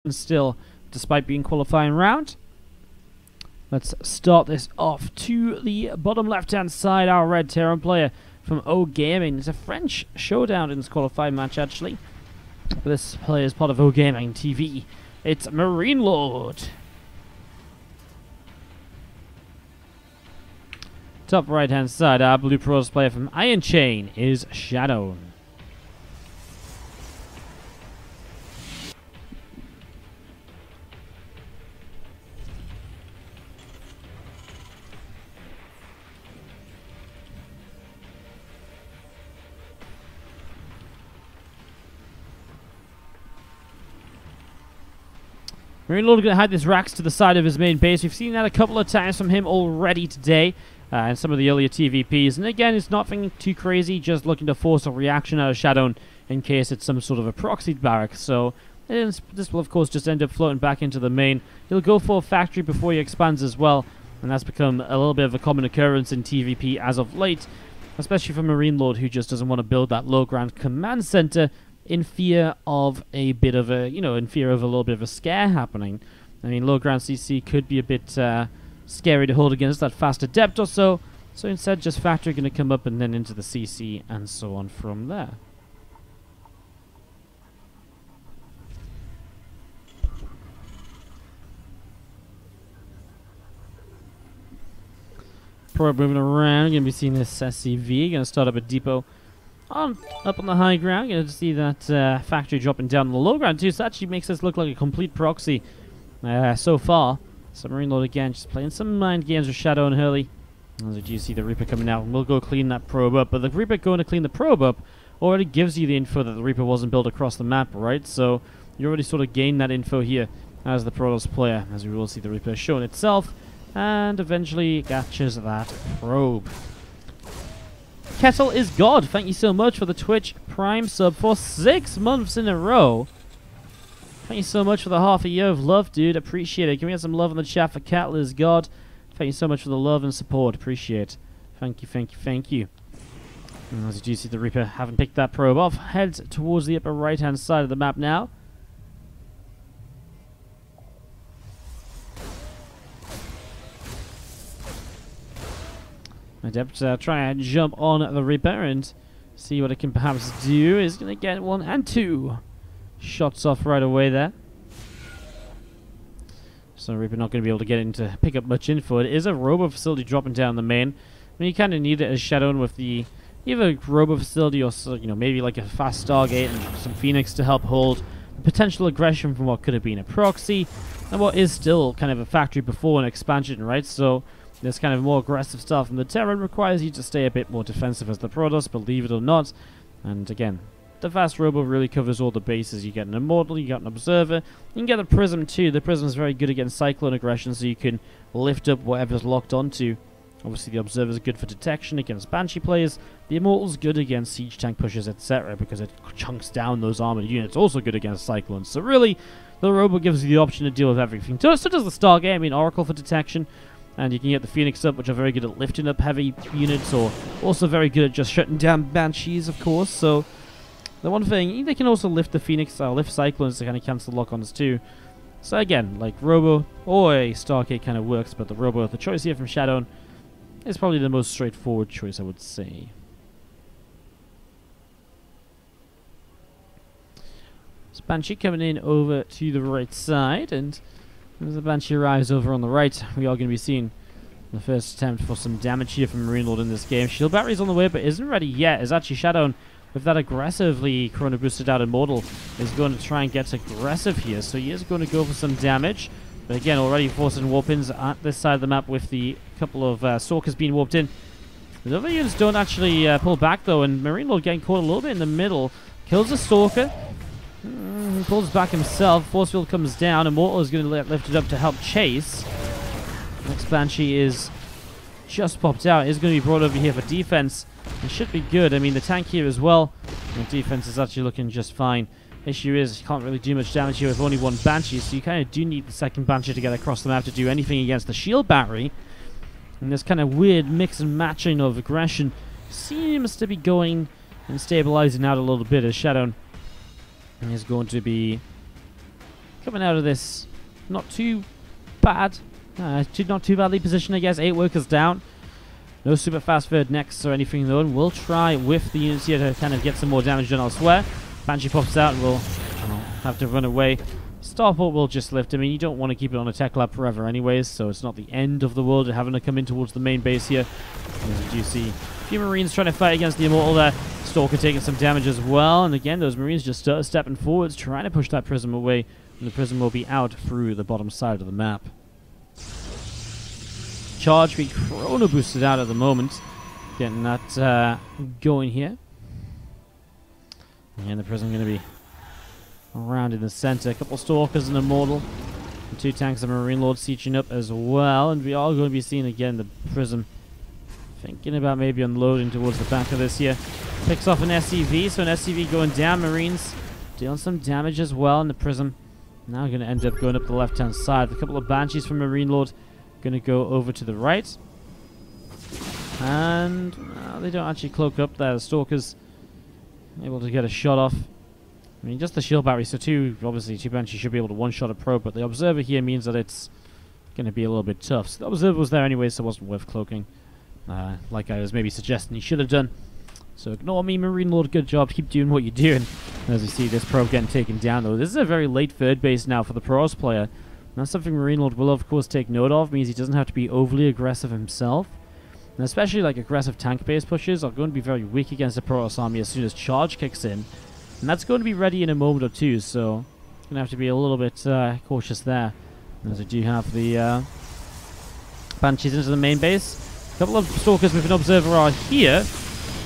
still, despite being qualifying round. Let's start this off to the bottom left-hand side. Our red Terran player from O Gaming. It's a French showdown in this qualifying match, actually. But this player is part of O Gaming TV. It's MarineLorD. Top right-hand side, our blue pros player from Iron Chain is ShaDoWn. MarineLorD going to hide this racks to the side of his main base. We've seen that a couple of times from him already today in some of the earlier TvPs. And again, it's nothing too crazy, just looking to force a reaction out of ShaDoWn in case it's some sort of a proxied barrack. So this will, of course, just end up floating back into the main. He'll go for a factory before he expands as well. And that's become a little bit of a common occurrence in TvP as of late, especially for MarineLorD, who just doesn't want to build that low-ground command center in fear of a bit of a, in fear of a little bit of a scare happening. I mean, low ground CC could be a bit scary to hold against that fast adept or so. So instead, just factory going to come up and then into the CC and so on from there. Probe moving around. Going to be seeing this SCV. Going to start up a depot up on the high ground. Going to see that factory dropping down on the low ground too, so that actually makes this look like a complete proxy so far. So MarineLorD again just playing some mind games with ShaDoWn early. As you do see the Reaper coming out, and we'll go clean that probe up. But the Reaper going to clean the probe up already gives you the info that the Reaper wasn't built across the map, right? So you already sort of gain that info here as the Protoss player, as we will see the Reaper showing itself, and eventually catches that probe. Kettle is God. Thank you so much for the Twitch Prime sub for 6 months in a row. Thank you so much for the half a year of love, dude. Appreciate it. Can we get some love in the chat for Kettle is God? Thank you so much for the love and support. Appreciate it. Thank you, thank you, thank you. And as you do see the Reaper having picked that probe off, heads towards the upper right-hand side of the map now. Adept trying to jump on the Reaper and see what it can perhaps do. Is going to get 1 and 2 shots off right away there. So Reaper not going to be able to get in to pick up much info. It is a robo facility dropping down the main. I mean, you kind of need it as ShaDoWn with the either robo facility or maybe like a fast Stargate and some Phoenix to help hold the potential aggression from what could have been a proxy and what is still kind of a factory before an expansion, right? So this kind of more aggressive stuff from the Terran requires you to stay a bit more defensive as the Protoss, believe it or not. And again, the fast robo really covers all the bases. You get an Immortal, you got an Observer, you can get a Prism too. The Prism is very good against Cyclone aggression, so you can lift up whatever's locked onto. Obviously the Observer is good for detection against Banshee players. The Immortal's good against siege tank pushers, etc., because it chunks down those armored units. Also good against Cyclones. So really, the robo gives you the option to deal with everything. So does the Stargate. I mean, Oracle for detection. And you can get the Phoenix up, which are very good at lifting up heavy units, or also very good at just shutting down Banshees, of course. So the one thing, they can also lift the Phoenix, lift Cyclones to kind of cancel lock-ons too. So again, like Robo or a Stargate kind of works, but the Robo, the choice here from ShaDoWn, is probably the most straightforward choice, I would say. So Banshee coming in over to the right side, and as the Banshee arrives over on the right, we are going to be seeing the first attempt for some damage here from MarineLorD in this game. Shield battery's on the way, but isn't ready yet. As actually ShaDoWn, with that aggressively Chrono boosted out Immortal, is going to try and get aggressive here. So he is going to go for some damage. But again, already forcing warp-ins at this side of the map with the couple of Stalkers being warped in. The other units don't actually pull back though, and MarineLorD getting caught a little bit in the middle. Kills the Stalker. He pulls back himself. Force field comes down. Immortal is going to lift it up to help chase. Next Banshee is just popped out. Is going to be brought over here for defense. It should be good. I mean, the tank here as well. The defense is actually looking just fine. Issue is, you can't really do much damage here with only one Banshee, so you kind of do need the second Banshee to get across the map to do anything against the shield battery. And this kind of weird mix and matching of aggression seems to be going and stabilizing out a little bit as ShaDoWn is going to be coming out of this not too bad. Not too badly positioned, I guess. 8 workers down. No super fast third next or anything though, and we'll try with the units here to kind of get some more damage done elsewhere. Banshee pops out and we'll have to run away. Starport will just lift. I mean, you don't want to keep it on a tech lab forever anyways, so it's not the end of the world having to come in towards the main base here. As you see, a few Marines trying to fight against the Immortal there. Stalker taking some damage as well, and again, those Marines just stepping forwards, trying to push that Prism away, and the Prism will be out through the bottom side of the map. Charge being chrono boosted out at the moment. Getting that going here. And the Prism going to be around in the center. A couple Stalkers and Immortal. And 2 tanks of MarineLorD sieging up as well. And we are going to be seeing again the Prism thinking about maybe unloading towards the back of this here. Picks off an SCV, so an SCV going down. Marines dealing some damage as well. And the Prism now going to end up going up the left-hand side. A couple of Banshees from MarineLorD going to go over to the right. And they don't actually cloak up there. The Stalkers able to get a shot off. I mean, just the shield battery, so obviously two Banshees should be able to one-shot a probe, but the Observer here means that it's going to be a little bit tough. So the Observer was there anyway, so it wasn't worth cloaking. Like I was maybe suggesting he should have done. So ignore me, MarineLorD, good job, keep doing what you're doing. As you see this probe getting taken down though. This is a very late third base now for the Protoss player. And that's something MarineLorD will of course take note of, means he doesn't have to be overly aggressive himself. And especially like aggressive tank-based pushes are going to be very weak against the Protoss army as soon as charge kicks in. And that's going to be ready in a moment or two, so going to have to be a little bit cautious there. As we do have the Banshees into the main base. A couple of Stalkers with an Observer are here.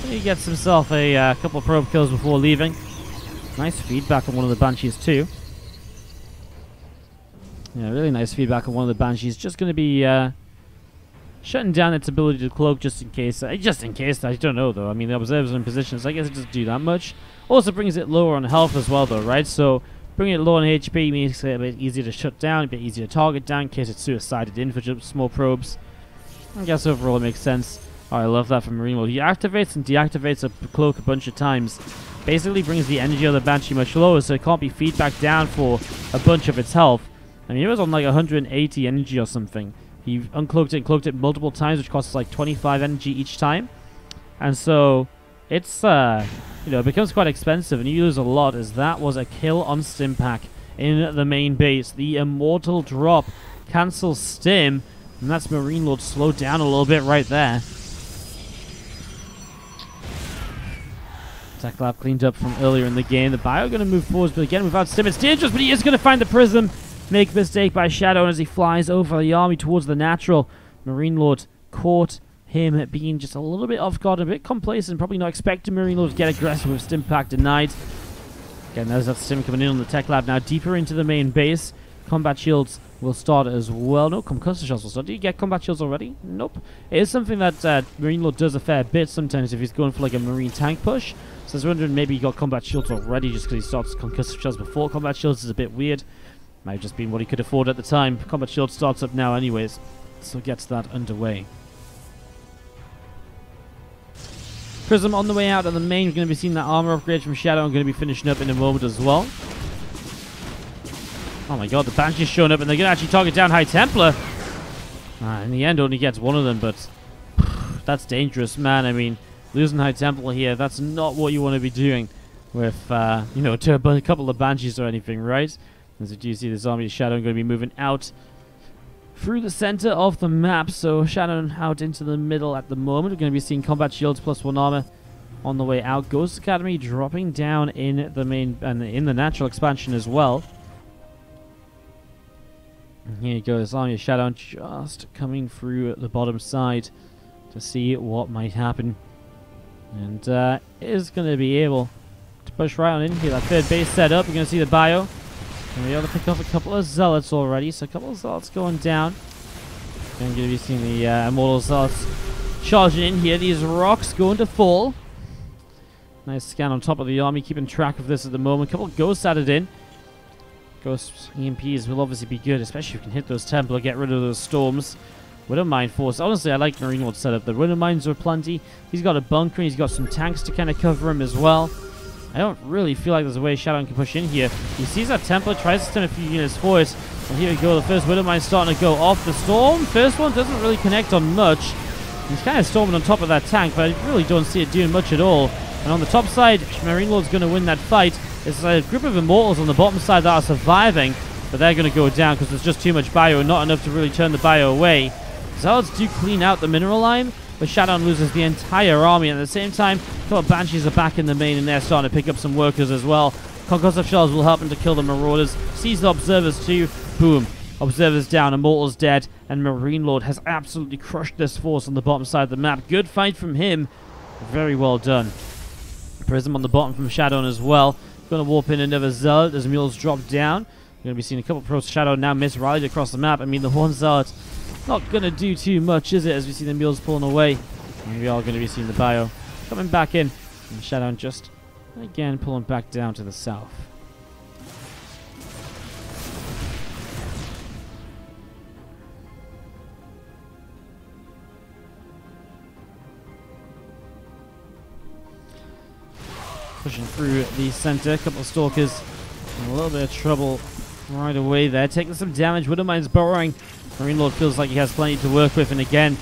He gets himself a couple of probe kills before leaving. Nice feedback on one of the Banshees too. Yeah, really nice feedback on one of the Banshees. Just going to be shutting down its ability to cloak just in case. I don't know though. I mean, the Observer's in position, so I guess it doesn't do that much. Also brings it lower on health as well though, right? So bringing it low on HP makes it a bit easier to shut down, a bit easier to target down in case it's suicided in for just small probes. I guess overall it makes sense. Oh, I love that from MarineLorD. He activates and deactivates a cloak a bunch of times. Basically brings the energy of the Banshee much lower, so it can't be feedback down for a bunch of its health. I mean, it was on like 180 energy or something. He uncloaked it and cloaked it multiple times, which costs like 25 energy each time. And so it's, you know, it becomes quite expensive, and you lose a lot, as that was a kill on Stimpack in the main base. The Immortal drop cancels Stim, and that's MarineLorD slowed down a little bit right there. Tech Lab cleaned up from earlier in the game. The Bio going to move forwards, but again without Stim, it's dangerous, but he is going to find the Prism. Make a mistake by ShaDoWn as he flies over the army towards the natural. MarineLorD caught him being just a little bit off guard, a bit complacent, probably not expecting MarineLorD to get aggressive with Stimpack denied. Again, there's that Stim coming in on the Tech Lab now, deeper into the main base. Combat shields will start as well. No, concussive shells will start. Do you get combat shields already? Nope. It is something that MarineLorD does a fair bit sometimes if he's going for like a marine tank push. So I was wondering maybe he got combat shields already just because he starts concussive shells before combat shields is a bit weird. Might have just been what he could afford at the time. Combat shield starts up now anyways, so gets that underway. Prism on the way out of the main. We're going to be seeing that armor upgrade from ShaDoWn. Going to be finishing up in a moment as well. Oh my god, the Banshee's showing up and they're going to actually target down High Templar. In the end, only gets one of them, but that's dangerous, man. I mean, losing High Templar here, that's not what you want to be doing with, you know, to a couple of Banshees or anything, right? As you do see, this army of ShaDoWn going to be moving out through the center of the map. So ShaDoWn out into the middle at the moment. We're going to be seeing combat shields plus 1 armor on the way out. Ghost Academy dropping down in the main and in the natural expansion as well. And here you go, this army of ShaDoWn just coming through the bottom side to see what might happen. And is going to be able to push right on in here. That third base set up. We're going to see the Bio. And we're able to pick off a couple of Zealots already, so a couple of Zealots going down. And going to be seeing the Immortal Zealots charging in here. These rocks going to fall. Nice scan on top of the army, keeping track of this at the moment. A couple of Ghosts added in. Ghost EMPs will obviously be good, especially if you can hit those Templar, get rid of those Storms. Widow Mine Force. Honestly, I like MarineLorD's setup. The Widow Mines are plenty. He's got a bunker, he's got some tanks to kind of cover him as well. I don't really feel like there's a way ShaDoWn can push in here. He sees that template, tries to send a few units for it. And here we go, the first Widowmine starting to go off the storm. First one doesn't really connect on much. He's kind of storming on top of that tank, but I really don't see it doing much at all. And on the top side, MarineLorD's going to win that fight. It's a group of Immortals on the bottom side that are surviving, but they're going to go down because there's just too much bio and not enough to really turn the bio away. Zealots do clean out the mineral line, but ShaDoWn loses the entire army. And at the same time, a couple of Banshees are back in the main, and they're starting to pick up some workers as well. Concussive Shells will help him to kill the Marauders. Sees the Observers too. Boom. Observers down, Immortals dead, and MarineLorD has absolutely crushed this force on the bottom side of the map. Good fight from him. Very well done. Prism on the bottom from ShaDoWn as well. Going to warp in another Zealot as Mules drop down. We're going to be seeing a couple of pros. ShaDoWn now mis-rallied across the map. I mean, the Horn Zealot not going to do too much, is it, as we see the Mules pulling away. And we are going to be seeing the bio coming back in. And ShaDoWn just, again, pulling back down to the south. Pushing through the center, a couple of Stalkers in a little bit of trouble right away there, taking some damage. Widowmine's burrowing. MarineLorD feels like he has plenty to work with, and again,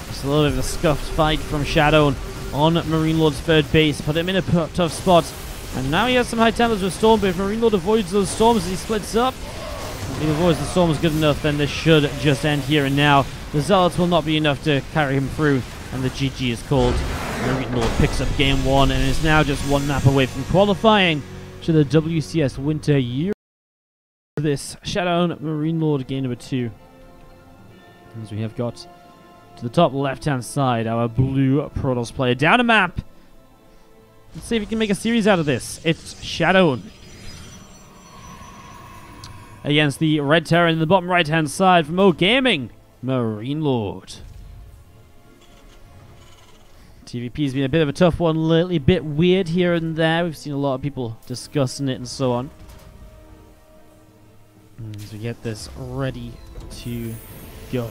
just a little bit of a scuffed fight from ShaDoWn on MarineLorD's third base. Put him in a tough spot, and now he has some high temperatures with Storm, but if MarineLorD avoids those storms as he splits up, if he avoids the storms good enough, then this should just end here and now. The Zealots will not be enough to carry him through, and the GG is called. MarineLorD picks up game 1 and is now just one map away from qualifying to the WCS Winter Year. This ShaDoWn MarineLorD game number 2. As we have got to the top left-hand side, our blue Protoss player down a map. Let's see if we can make a series out of this. It's ShaDoWn against the red Terran in the bottom right-hand side from O Gaming, MarineLorD. TvP's been a bit of a tough one lately, a bit weird here and there. We've seen a lot of people discussing it and so on. As we get this ready to go.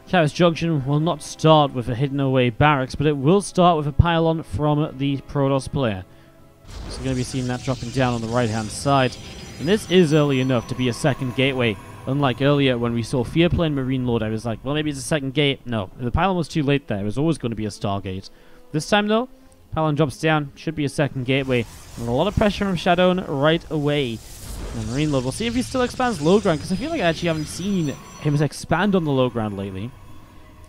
Chaos Junction will not start with a hidden away barracks, but it will start with a pylon from the Protoss player. So we're going to be seeing that dropping down on the right-hand side. And this is early enough to be a second gateway. Unlike earlier when we saw Fear playing MarineLorD, I was like, well, maybe it's a second gate. No, the pylon was too late there. It was always going to be a Stargate. This time, though, pylon drops down. Should be a second gateway. And a lot of pressure from ShaDoWn right away. And MarineLorD, we'll see if he still expands low ground, because I feel like I actually haven't seen him expand on the low ground lately.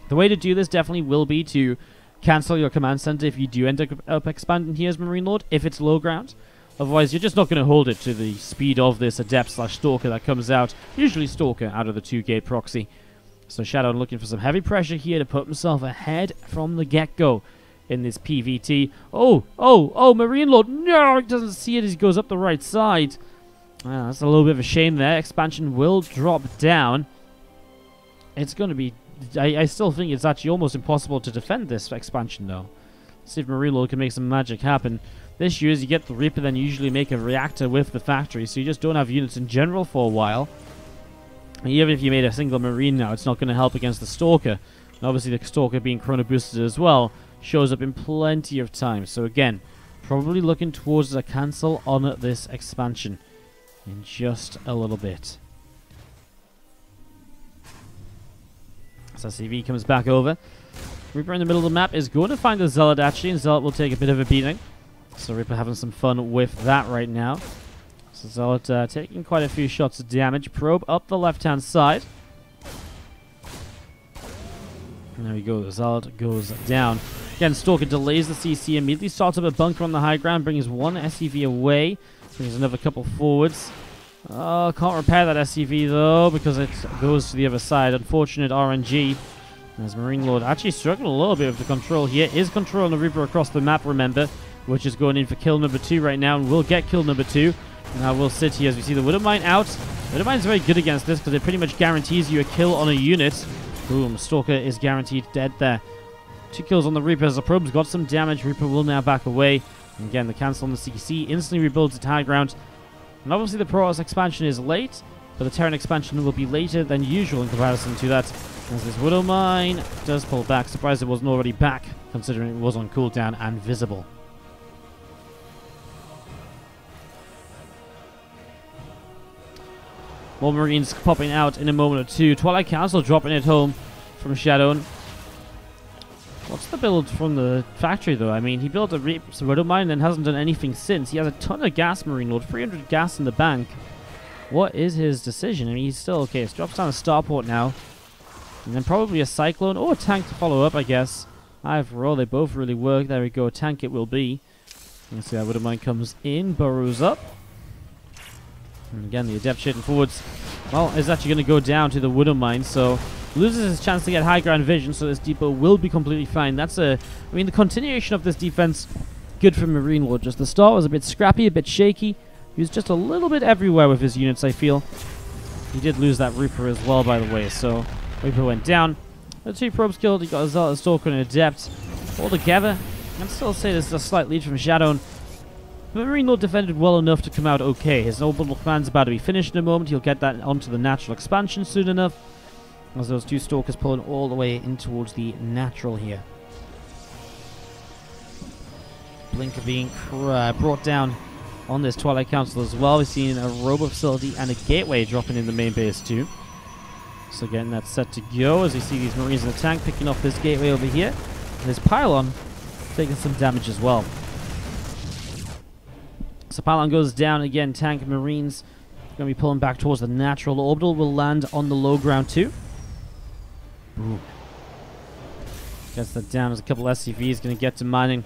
The way to do this definitely will be to cancel your command center if you do end up expanding here as MarineLorD, if it's low ground. Otherwise, you're just not going to hold it to the speed of this Adept/Stalker that comes out. Usually Stalker out of the 2-gate proxy. So ShaDoWn looking for some heavy pressure here to put himself ahead from the get-go in this PVT. Oh, MarineLorD, no, he doesn't see it as he goes up the right side. That's a little bit of a shame there. Expansion will drop down. It's going to be... I still think it's actually almost impossible to defend this expansion, though. Let's see if MarineLorD can make some magic happen. The issue is you get the Reaper, then you usually make a reactor with the factory, so you just don't have units in general for a while. And even if you made a single Marine now, it's not going to help against the Stalker. And obviously the Stalker being chrono boosted as well shows up in plenty of time. So again, probably looking towards a cancel on this expansion in just a little bit. SCV comes back over. Reaper in the middle of the map is going to find the Zealot actually, and Zealot will take a bit of a beating. So Reaper having some fun with that right now. So Zealot taking quite a few shots of damage. Probe up the left-hand side. And there we go, the Zealot goes down. Again, Stalker delays the CC, immediately starts up a bunker on the high ground, brings one SCV away, brings another couple forwards. Can't repair that SCV though, because it goes to the other side. Unfortunate RNG. As MarineLorD actually struggling a little bit with the control here. Is controlling the Reaper across the map, remember, which is going in for kill number 2 right now, and will get kill number 2. Now we'll sit here as we see the Widowmine out. Widowmine's very good against this because it pretty much guarantees you a kill on a unit. Boom, Stalker is guaranteed dead there. 2 kills on the Reaper as the Probe's got some damage. Reaper will now back away. And again, the cancel on the CC instantly rebuilds its high ground. And obviously the Protoss expansion is late, but the Terran expansion will be later than usual in comparison to that. As this Widow Mine does pull back. Surprised it wasn't already back, considering it was on cooldown and visible. More Marines popping out in a moment or two. Twilight Council dropping it home from ShaDoWn. What's the build from the factory, though? I mean, he built a Widow Mine and hasn't done anything since. He has a ton of gas, MarineLorD. 300 gas in the bank. What is his decision? I mean, he's still okay. So drops down a starport now. And then probably a Cyclone or a tank to follow up, I guess. Either or, they both really work. There we go. Tank it will be. You can see that Widow Mine comes in, burrows up. And again, the Adept shooting forwards, well, is actually going to go down to the Widow Mine, so loses his chance to get high ground vision, so this depot will be completely fine. That's I mean, the continuation of this defense, good for MarineLorD. Just the start was a bit scrappy, a bit shaky. He was just a little bit everywhere with his units, I feel. He did lose that Reaper as well, by the way, so Reaper went down. The 2 probes killed, he got a Zealot, Stalker, and an Adept. All together, I'd still say there's a slight lead from ShaDoWn. MarineLorD defended well enough to come out okay. His orbital command's about to be finished in a moment. He'll get that onto the natural expansion soon enough. As those 2 Stalkers pulling all the way in towards the natural here. Blinker being brought down on this Twilight Council as well. We've seen a robot facility and a gateway dropping in the main base too. So getting that set to go as we see these Marines in the tank picking off this gateway over here. And this pylon taking some damage as well. So pylon goes down again. Tank and Marines going to be pulling back towards the natural. Orbital will land on the low ground too. Ooh. Gets that down as a couple SCVs going to get to mining.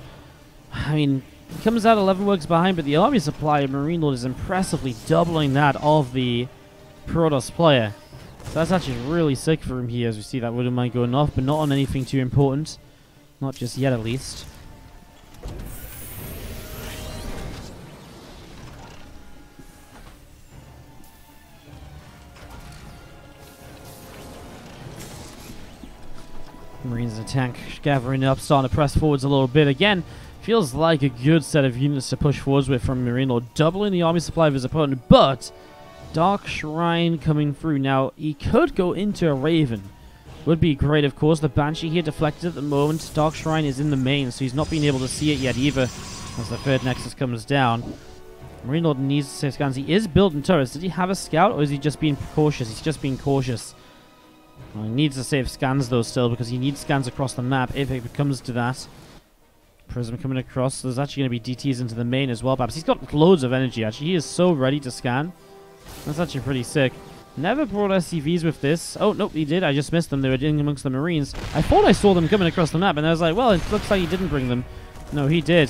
I mean, he comes out 11 works behind, but the army supply of MarineLorD is impressively doubling that of the Protoss player. So that's actually really sick for him here as we see that Widow Mine going off, but not on anything too important. Not just yet, at least. Marines in the tank gathering up, starting to press forwards a little bit. Again, feels like a good set of units to push forwards with from MarineLorD, doubling the army supply of his opponent, but Dark Shrine coming through. Now, he could go into a Raven. Would be great, of course. The Banshee here deflected at the moment. Dark Shrine is in the main, so he's not being able to see it yet either as the 3rd Nexus comes down. MarineLorD needs to save scans. He is building turrets. Did he have a scout, or is he just being cautious? He's just being cautious. Well, he needs to save scans, though, still, because he needs scans across the map if it comes to that. Prism coming across. So there's actually going to be DTs into the main as well, perhaps. He's got loads of energy, actually. He is so ready to scan. That's actually pretty sick. Never brought SCVs with this. Oh, nope, he did. I just missed them. They were in amongst the Marines. I thought I saw them coming across the map, and I was like, well, it looks like he didn't bring them. No, he did.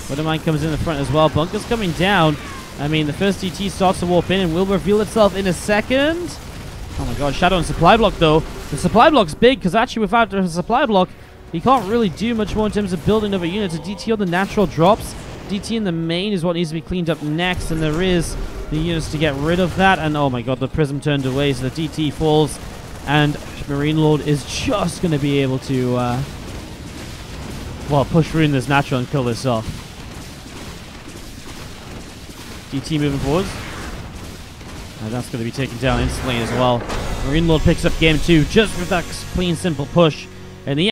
Widow Mine comes in the front as well. Bunker's coming down. I mean, the first DT starts to warp in and will reveal itself in a second. Oh my god, ShaDoWn supply block, though. The supply block's big, because actually without a supply block, he can't really do much more in terms of building other units. A DT on the natural drops. DT in the main is what needs to be cleaned up next, and there is the units to get rid of that. And oh my god, the Prism turned away, so the DT falls, and MarineLorD is just going to be able to, well, push through in this natural and kill this off. DT moving forwards. And that's going to be taken down instantly as well. MarineLorD picks up game 2 just with that clean, simple push. And the